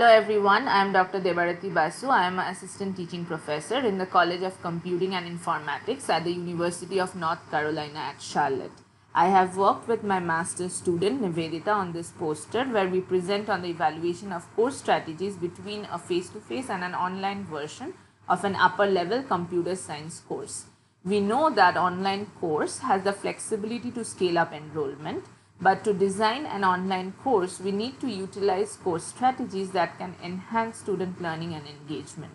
Hello everyone, I am Dr. Debarati Basu. I am an assistant teaching professor in the College of Computing and Informatics at the University of North Carolina at Charlotte. I have worked with my master's student Nivedita on this poster where we present on the evaluation of course strategies between a face-to-face and an online version of an upper level computer science course. We know that online course has the flexibility to scale up enrollment. But to design an online course, we need to utilize course strategies that can enhance student learning and engagement.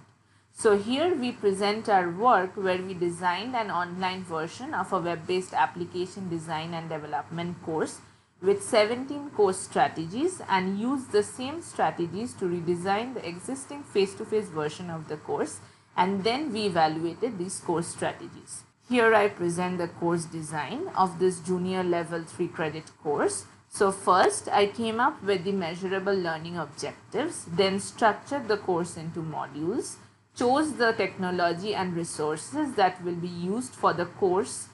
So here we present our work where we designed an online version of a web-based application design and development course with 17 course strategies and used the same strategies to redesign the existing face-to-face version of the course, and then we evaluated these course strategies. Here I present the course design of this junior level 3 credit course. So first I came up with the measurable learning objectives, then structured the course into modules, chose the technology and resources that will be used for the course,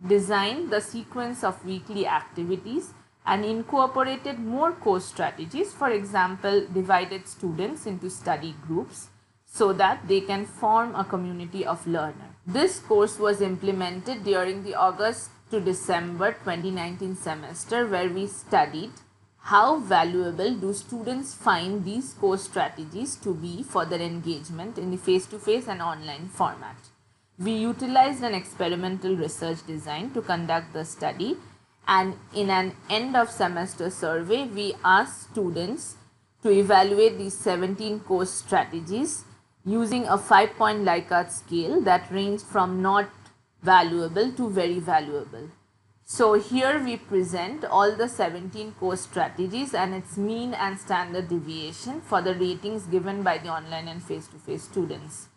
designed the sequence of weekly activities, and incorporated more course strategies, for example, divided students into study groups so that they can form a community of learners. This course was implemented during the August to December 2019 semester where we studied how valuable do students find these course strategies to be for their engagement in the face-to-face and online format. We utilized an experimental research design to conduct the study, and in an end of semester survey we asked students to evaluate these 17 course strategies using a 5-point Likert scale that ranged from not valuable to very valuable. So here we present all the 17 course strategies and its mean and standard deviation for the ratings given by the online and face-to-face students.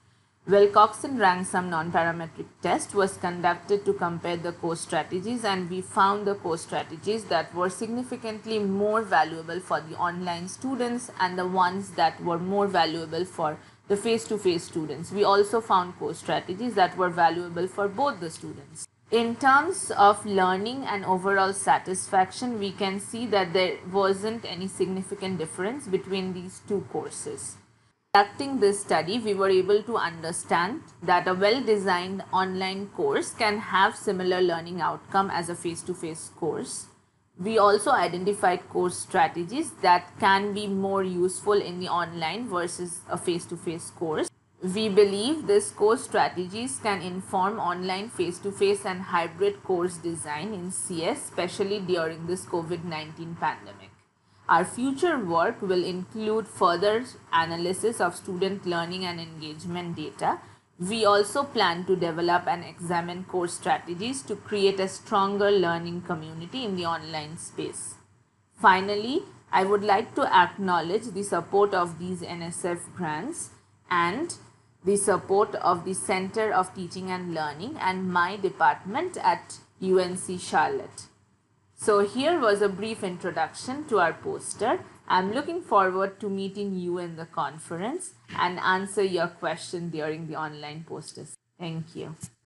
Wilcoxon rank-sum non-parametric test was conducted to compare the course strategies, and we found the course strategies that were significantly more valuable for the online students and the ones that were more valuable for the face-to-face students. We also found course strategies that were valuable for both the students. In terms of learning and overall satisfaction, we can see that there wasn't any significant difference between these two courses. Conducting this study, we were able to understand that a well-designed online course can have similar learning outcome as a face-to-face course. We also identified course strategies that can be more useful in the online versus a face-to-face course. We believe these course strategies can inform online face-to-face and hybrid course design in CS, especially during this COVID-19 pandemic. Our future work will include further analysis of student learning and engagement data. We also plan to develop and examine course strategies to create a stronger learning community in the online space. Finally, I would like to acknowledge the support of these NSF grants and the support of the Center of Teaching and Learning and my department at UNC Charlotte. So here was a brief introduction to our poster. I'm looking forward to meeting you in the conference and answer your question during the online posters. Thank you.